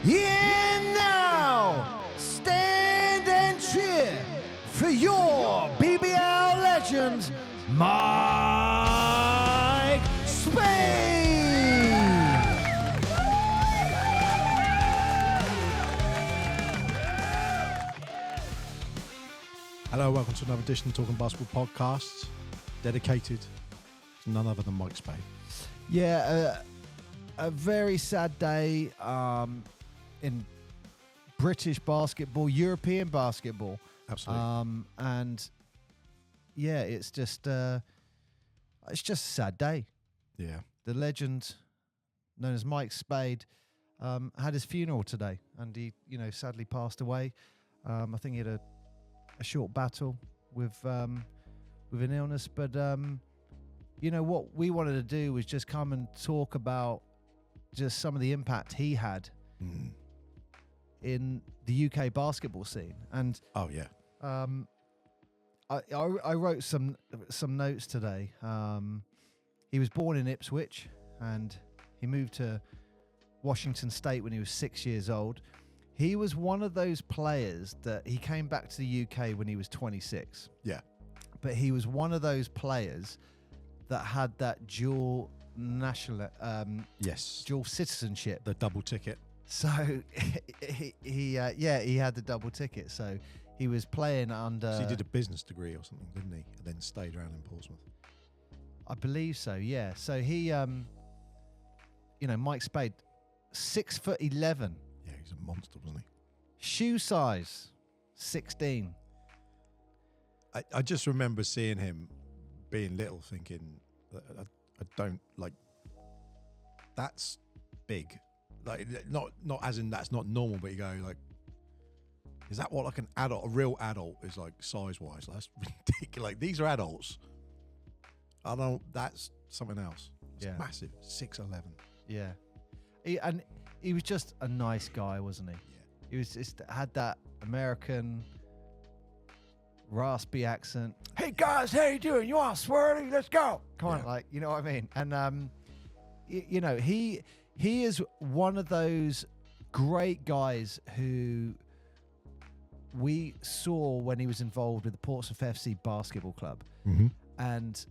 And now, stand and cheer for your BBL legend, Mike Spaid. Hello, welcome to another edition of Talking Basketball Podcast, dedicated to none other than Mike Spaid. Yeah, a very sad day in British basketball, European basketball. Absolutely. And yeah, it's just a sad day. Yeah. The legend known as Mike Spaid had his funeral today, and he, sadly passed away. I think he had a short battle with an illness, but what we wanted to do was just come and talk about just some of the impact he had in the UK basketball scene. And Oh yeah. I wrote some notes today. He was born in Ipswich, and he moved to Washington State when he was 6 years old. He was one of those players that he came back to the UK when he was 26. Yeah. But he was one of those players that had that dual dual citizenship. The double ticket. So he had the double ticket. So he was playing under. So he did a business degree or something, didn't he? And then stayed around in Portsmouth. I believe so. Yeah. So he, Mike Spaid, 6'11". Yeah, he's a monster, wasn't he? Shoe size, 16. I just remember seeing him being little, thinking, I don't like. That's big, like not as in that's not normal, but you go like, is that what like an adult, a real adult is like size wise? That's ridiculous. Like these are adults. I don't. That's something else. It's massive. 6'11". Yeah, he was just a nice guy, wasn't he? Yeah. He was just had that American raspy accent. Hey guys, how you doing? You want swirly? Let's go. Come on, like, you know what I mean? And he is one of those great guys who we saw when he was involved with the Portsmouth FC basketball club. Mm-hmm. And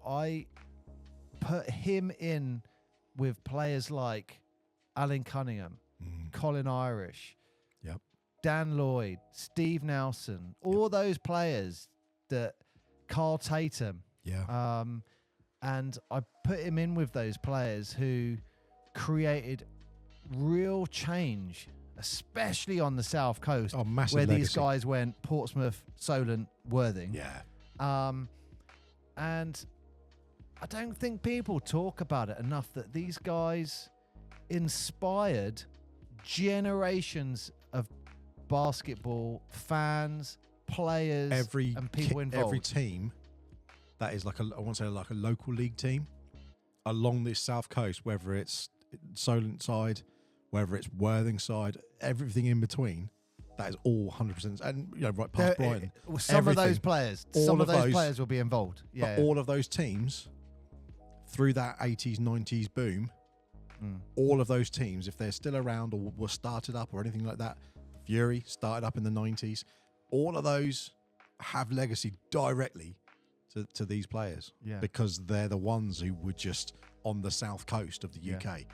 I put him in with players like Alan Cunningham, Colin Irish, Dan Lloyd, Steve Nelson, all those players that Carl Tatum. Yeah. And I put him in with those players who created real change, especially on the South Coast, massive where legacy. these guys went Portsmouth, Solent, Worthing. Yeah. And I don't think people talk about it enough that these guys inspired generations of basketball fans, players, and people involved. Every team that is like I want to say like a local league team along this South Coast, whether it's Solent side, whether it's Worthing side, everything in between. That is all 100%, and right past Brighton. Some of those players will be involved. Yeah, but all of those teams through that 80s, 90s boom, all of those teams, if they're still around or were started up or anything like that, Fury started up in the 90s. All of those have legacy directly to these players because they're the ones who were just on the South Coast of the UK.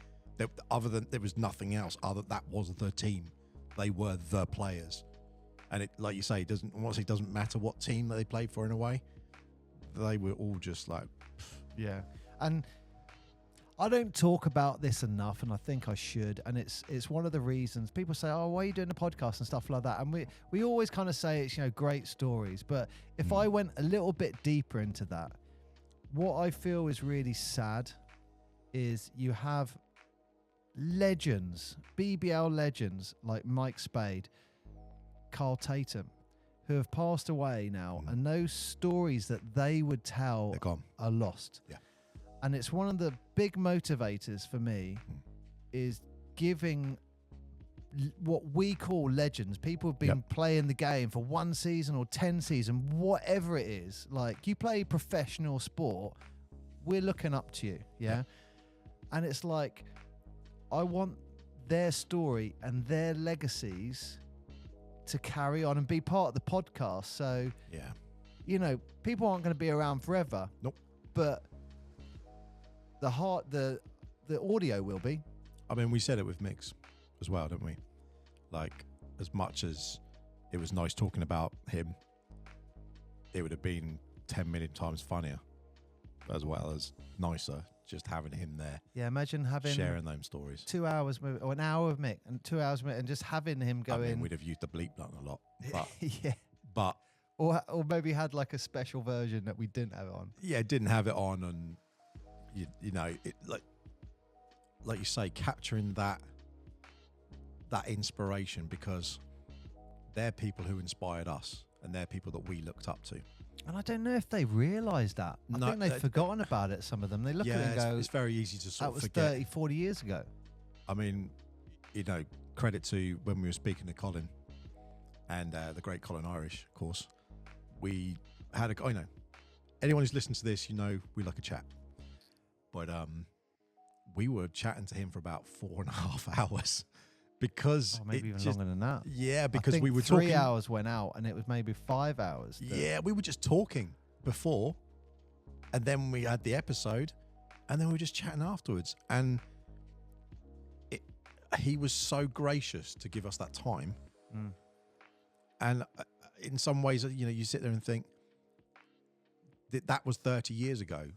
Other than there was nothing else. That was the team. They were the players, and it, like you say, doesn't matter what team that they played for in a way. They were all just like, and I don't talk about this enough, and I think I should. And it's one of the reasons people say, "Oh, why are you doing a podcast and stuff like that?" And we always kind of say it's great stories, but if I went a little bit deeper into that, what I feel is really sad is you have legends, BBL legends like Mike Spaid, Carl Tatum, who have passed away now, and those stories that they would tell are lost. Yeah. And it's one of the big motivators for me is giving what we call legends, people who've been playing the game for 1 season or 10 seasons, whatever it is. Like, you play professional sport, we're looking up to you, yeah? And it's like, I want their story and their legacies to carry on and be part of the podcast. So, yeah, people aren't going to be around forever. Nope. But the audio will be. I mean, we said it with Mix as well, didn't we? Like, as much as it was nice talking about him, it would have been 10 million times funnier, as well as nicer, just having him there. Yeah, imagine having sharing those stories. 2 hours or an hour of Mick and 2 hours of Mick and just having him go I mean, in. we'd have used the bleep button a lot, but yeah. But or maybe had like a special version that we didn't have on. Yeah, didn't have it on, and you know, it like you say, capturing that inspiration, because they're people who inspired us and they're people that we looked up to. And I don't know if they realise that. I think they've forgotten about it, some of them. They look at it and go, it's very easy to sort of forget. That was 30, 40 years ago. I mean, credit to when we were speaking to Colin and the great Colin Irish, of course. We had anyone who's listened to this, we like a chat. But we were chatting to him for about 4.5 hours. Because maybe even longer than that. Yeah, because we were 3 hours went out, and it was maybe 5 hours. Yeah, we were just talking before, and then we had the episode, and then we were just chatting afterwards. And he was so gracious to give us that time. Mm. And in some ways, you sit there and think that was 30 years ago.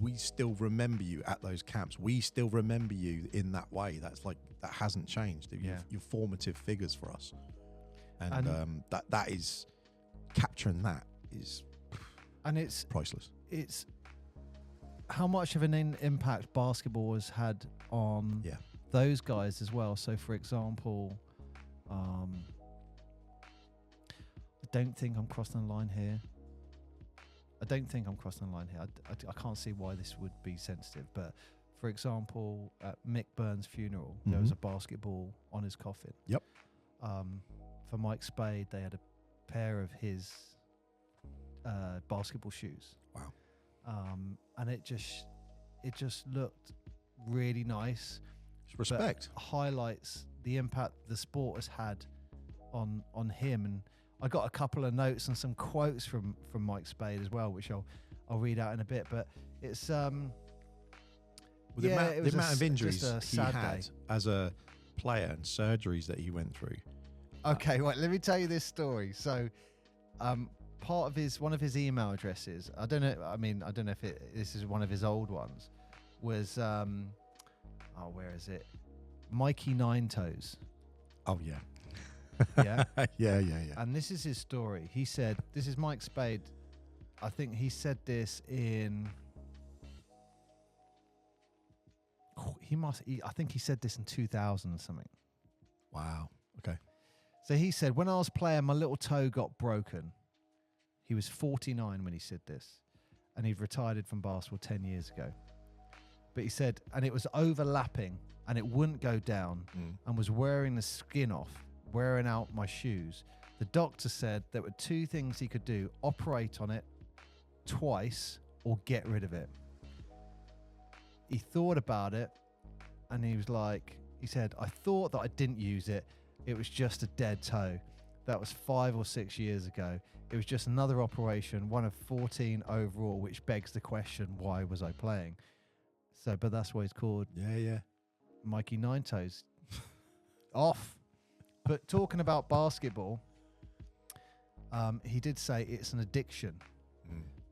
We still remember you at those camps. We still remember you in that way. That hasn't changed. You're formative figures for us, and that is capturing that is, and it's priceless. It's how much of an impact basketball has had on those guys as well. So, for example, I don't think I'm crossing the line here. I can't see why this would be sensitive. But, for example, at Mick Burns' funeral, there was a basketball on his coffin. Yep. For Mike Spaid, they had a pair of his basketball shoes. Wow. And it just looked really nice. It's respect. Highlights the impact the sport has had on him. And I got a couple of notes and some quotes from Mike Spaid as well, which I'll read out in a bit. But it's the amount of injuries he had as a player and surgeries that he went through. Okay, right. Let me tell you this story. So, part of one of his email addresses, I don't know. I mean, I don't know if this is one of his old ones. Was where is it? Mikey Nine Toes. Oh yeah. Yeah. yeah. And this is his story. He said, this is Mike Spaid. I think he said this in, I think he said this in 2000 or something. Wow. Okay. So he said, when I was playing, my little toe got broken. He was 49 when he said this, and he'd retired from basketball 10 years ago. But he said, and it was overlapping and it wouldn't go down and was wearing the skin off, wearing out my shoes. The doctor said there were two things he could do: operate on it twice or get rid of it. He thought about it, and he said, I thought that I didn't use it. It was just a dead toe. That was 5 or 6 years ago. It was just another operation, one of 14 overall, which begs the question, why was I playing? So, but that's why he's called Mikey Nine Toes. Off. But talking about basketball, he did say it's an addiction.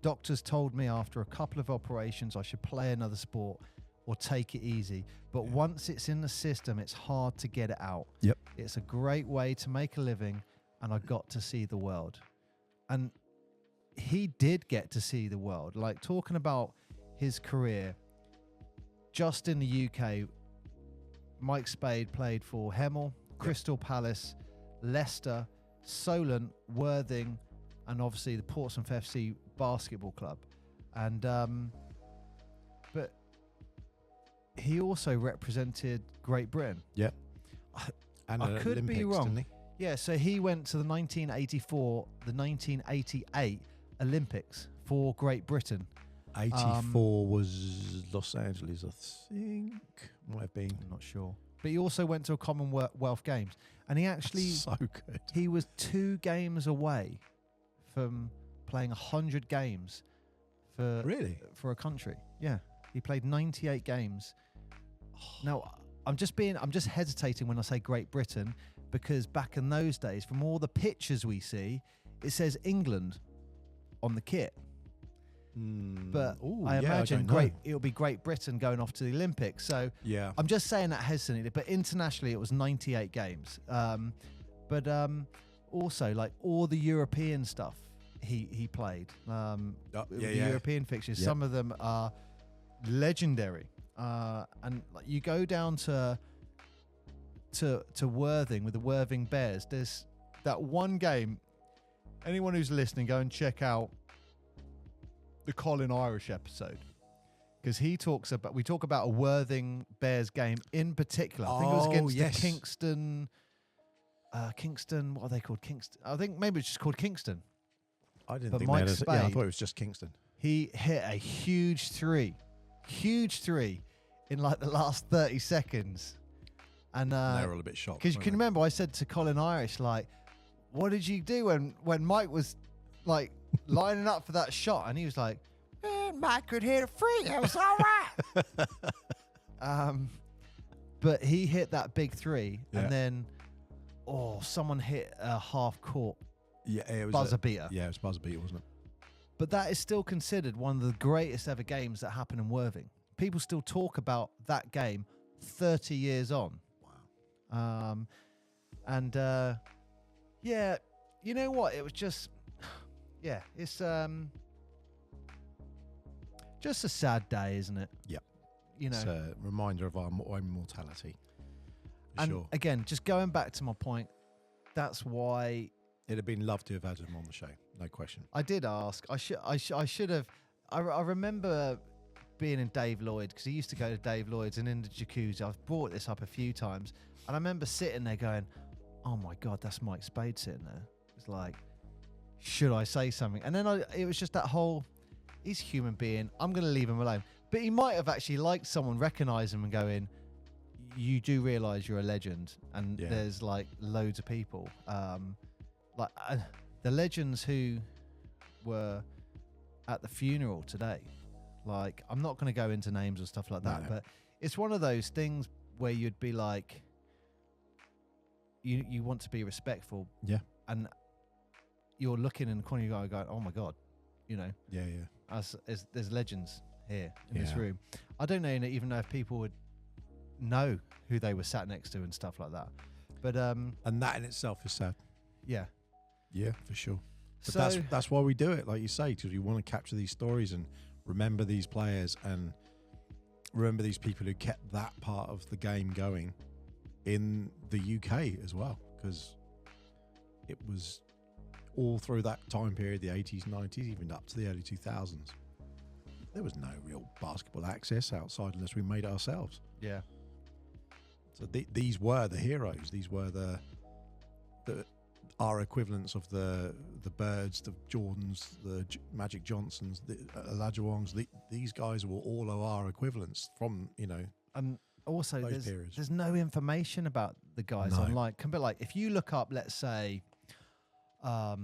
Doctors told me after a couple of operations I should play another sport or take it easy. But once it's in the system, it's hard to get it out. Yep. It's a great way to make a living, and I got to see the world. And he did get to see the world. Like, talking about his career, just in the UK, Mike Spaid played for Hemel, Crystal Palace, Leicester, Solent, Worthing, and obviously the Portsmouth FC basketball club. And but he also represented Great Britain. Yeah. And I could Olympics, be wrong. didn't he? Yeah, so he went to the 1984, the 1988 Olympics for Great Britain. 84 was Los Angeles, I think. Might have been. I'm not sure. but he also went to a Commonwealth Games, and he actually so good. he was 2 games away from playing 100 games for a country. Yeah, he played 98 games. Now, I'm just hesitating when I say Great Britain, because back in those days, from all the pictures we see, it says England on the kit. But I imagine it'll be Great Britain going off to the Olympics. So yeah, I'm just saying that hesitantly. But internationally, it was 98 games. But also, like, all the European stuff he played. European fixtures. Yep. Some of them are legendary. And like, you go down to Worthing with the Worthing Bears. There's that one game. Anyone who's listening, go and check out the Colin Irish episode, because we talk about a Worthing Bears game in particular. I think it was against the Kingston. What are they called? Kingston. I think maybe it's just called Kingston. I didn't but think Mike I Spaid, thought it was just Kingston. He hit a huge three in like the last 30 seconds, and they were all a bit shocked. Because you can remember, I said to Colin Irish, like, "What did you do when Mike was like lining up for that shot?" And he was like, "Mike could hit a free. It was all right." But he hit that big 3, and then someone hit a half court it was buzzer beater. Yeah, it was buzzer beater, wasn't it? But that is still considered one of the greatest ever games that happened in Worthing. People still talk about that game 30 years on. Wow. You know what? It was just, it's just a sad day, isn't it? Yep. You know, it's a reminder of our own mortality. And again, just going back to my point, that's why it'd have been lovely to have had him on the show, no question. I did ask. I should have. I remember being in Dave Lloyd, because he used to go to Dave Lloyd's, and in the jacuzzi, I've brought this up a few times, and I remember sitting there going, "Oh my God, that's Mike Spaid sitting there." It's like, should I say something? And then it was just that whole, he's a human being, I'm going to leave him alone. But he might have actually liked someone recognize him and going, "You do realise you're a legend," and there's like loads of people, the legends who were at the funeral today. Like, I'm not going to go into names or stuff like that, but it's one of those things where you'd be like, you want to be respectful, and you're looking in the corner, you're going, "Oh my God," you know, as there's legends here in this room. I don't even know if people would know who they were sat next to and stuff like that, but and that in itself is sad. Yeah, for sure. But so that's why we do it, like you say, because we want to capture these stories and remember these players and remember these people who kept that part of the game going in the UK as well, because it was all through that time period, the 80s, 90s, even up to the early 2000s. There was no real basketball access outside unless we made it ourselves. Yeah. So these were the heroes. These were our equivalents of the Birds, the Jordans, the Magic Johnsons, the Olajuwons. These guys were all of our equivalents from, and also those periods. There's no information about the guys online. Can be like, if you look up, let's say, a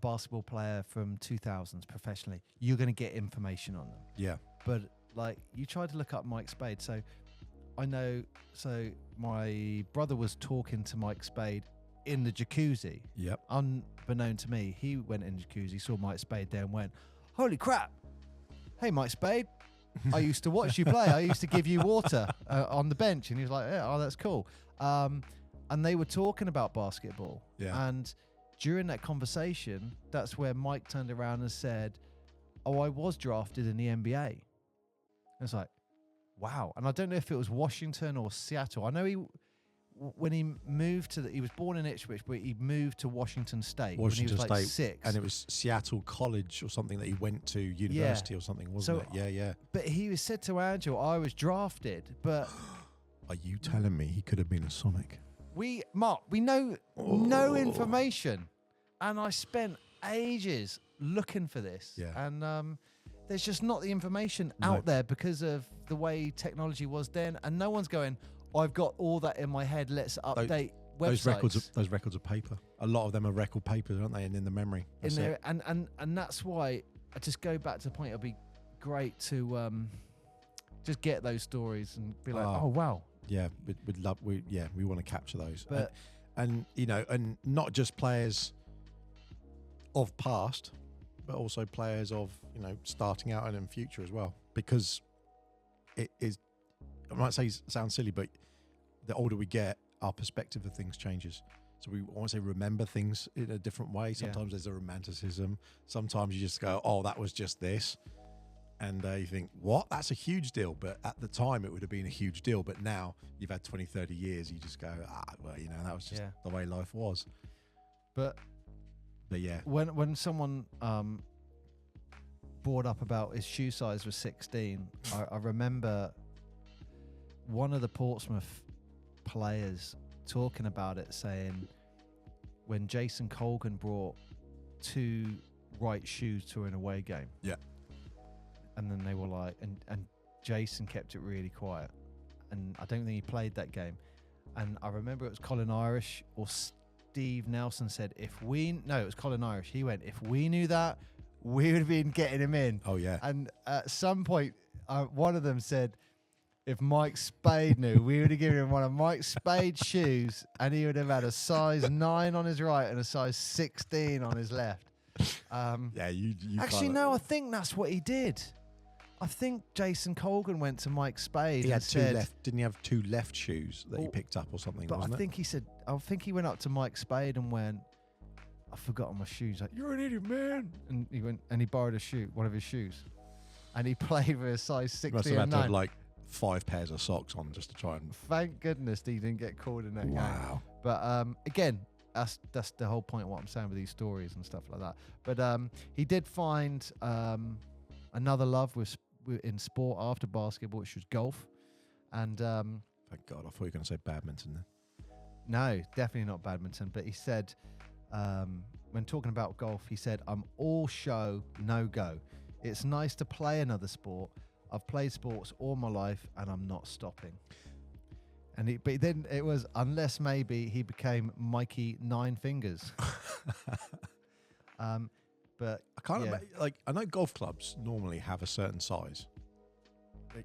basketball player from 2000s professionally, you're going to get information on them. Yeah. But like, you try to look up Mike Spaid. So I know, my brother was talking to Mike Spaid in the jacuzzi. Yep. Unbeknown to me, he went in the jacuzzi, saw Mike Spaid there and went, "Holy crap. Hey, Mike Spaid, I used to watch you play. I used to give you water on the bench." And he was like, "Yeah, oh, that's cool." And they were talking about basketball. Yeah. And during that conversation, that's where Mike turned around and said, "Oh, I was drafted in the NBA." And it's like, wow. And I don't know if it was Washington or Seattle. I know when he moved he was born in Ipswich, but he moved to Washington State when he was like 6. And it was Seattle College or something that he went to, university or something, wasn't it? Yeah. But he was said to Angel, "I was drafted," but... Are you telling me he could have been a Sonic? Mark, we know no information. And I spent ages looking for this. Yeah. And there's just not the information out there because of the way technology was then. And no one's going, I've got all that in my head. Let's update websites. Those records of paper. A lot of them are record papers, aren't they? And in the memory. In there, and that's why I just go back to the point. It'll be great to just get those stories and be like, oh wow. Yeah, we'd love. We want to capture those. But and and not just players of past, but also players of starting out and in future as well, because it is. I might say sounds silly, but the older we get, our perspective of things changes. So we want to say remember things in a different way. Sometimes there's a romanticism. Sometimes you just go, oh, that was just this. And you think, what? That's a huge deal. But at the time, it would have been a huge deal. But now you've had 20, 30 years. You just go, well, that was just the way life was. But yeah. When someone brought up about his shoe size was 16, I remember one of the Portsmouth players talking about it, saying when Jason Colgan brought 2 right shoes to an away game. Yeah. And then they were like, and Jason kept it really quiet. And I don't think he played that game. And I remember it was Colin Irish or Steve Nelson said, it was Colin Irish. He went, if we knew that, we would have been getting him in. Oh, yeah. And at some point, one of them said, if Mike Spaid knew, we would have given him one of Mike Spaid's shoes and he would have had a size 9 on his right and a size 16 on his left. You actually, no, I think that's what he did. I think Jason Colgan went to Mike Spaid. He had 2 left. Didn't he have 2 left shoes that he picked up or something? But wasn't I think he went up to Mike Spaid and went, I've forgotten my shoes. Like, you're an idiot, man. And he went and he borrowed one of his shoes. And he played with a size 16 Must have had and to 9. have like 5 pairs of socks on just to try and. Thank goodness he didn't get called in that game. Wow. But again, that's the whole point of what I'm saying with these stories and stuff like that. But he did find another love in sport after basketball, which was golf. And thank God, I thought you were going to say badminton then. No, definitely not badminton. But he said, when talking about golf, he said, I'm all show, no go. It's nice to play another sport. I've played sports all my life and I'm not stopping. And but then it was, unless maybe he became Mikey 9 Fingers. But I can't I know golf clubs normally have a certain size.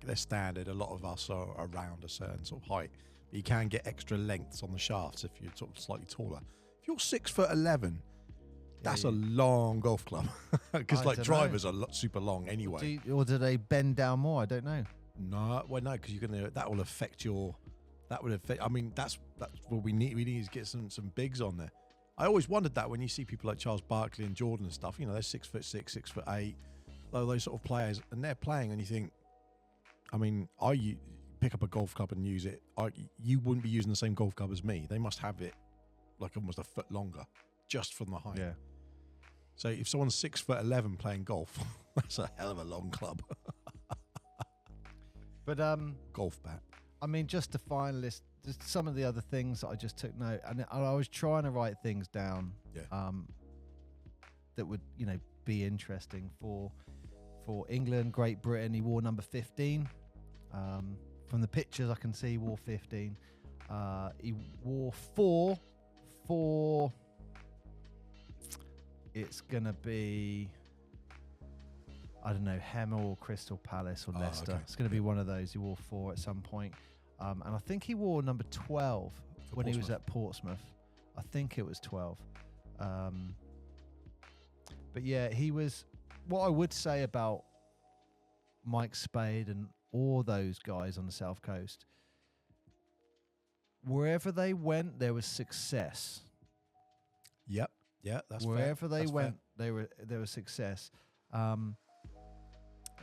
They're standard. A lot of us are around a certain sort of height. But you can get extra lengths on the shafts if you're sort of slightly taller. If you're 6'11", that's a long golf club. Because drivers are super long anyway. Or do they bend down more? I don't know. No, because that will affect your. That would affect. I mean, that's what we need. We need to get some bigs on there. I always wondered that when you see people like Charles Barkley and Jordan and stuff. They're 6'6", 6'8", those sort of players, and they're playing, and you think, I mean, you pick up a golf club and use it? You wouldn't be using the same golf club as me. They must have it like almost a foot longer, just from the height. Yeah. So if someone's 6'11" playing golf, that's a hell of a long club. But golf bat. I mean, just to finalist, just some of the other things that I just took note, and I was trying to write things down. Yeah. That would be interesting for England, Great Britain. He wore number 15. From the pictures, I can see he wore 15. He wore 4 for. It's gonna be, I don't know, Hemel or Crystal Palace or Leicester. Okay. It's gonna be one of those. He wore 4 at some point. And I think he wore number 12 when he was at Portsmouth. I think it was 12. But yeah, he was. What I would say about Mike Spaid and all those guys on the South Coast, wherever they went, there was success. Yep. Yeah, that's wherever fair. they went, there was success.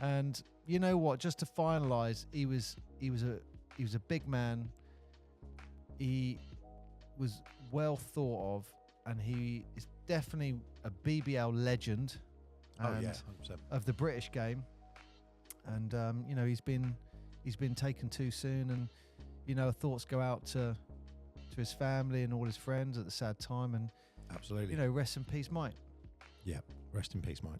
And you know what? Just to finalise, he was a big man. He was well thought of, and he is definitely a BBL legend. And 100%. Of the British game. And he's been taken too soon, and thoughts go out to his family and all his friends at the sad time. And absolutely, rest in peace, Mike. Yeah, rest in peace, Mike.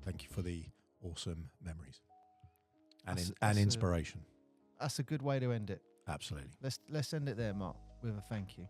Thank you for the awesome memories and inspiration. That's a good way to end it. Absolutely. Let's end it there, Mark, with a thank you.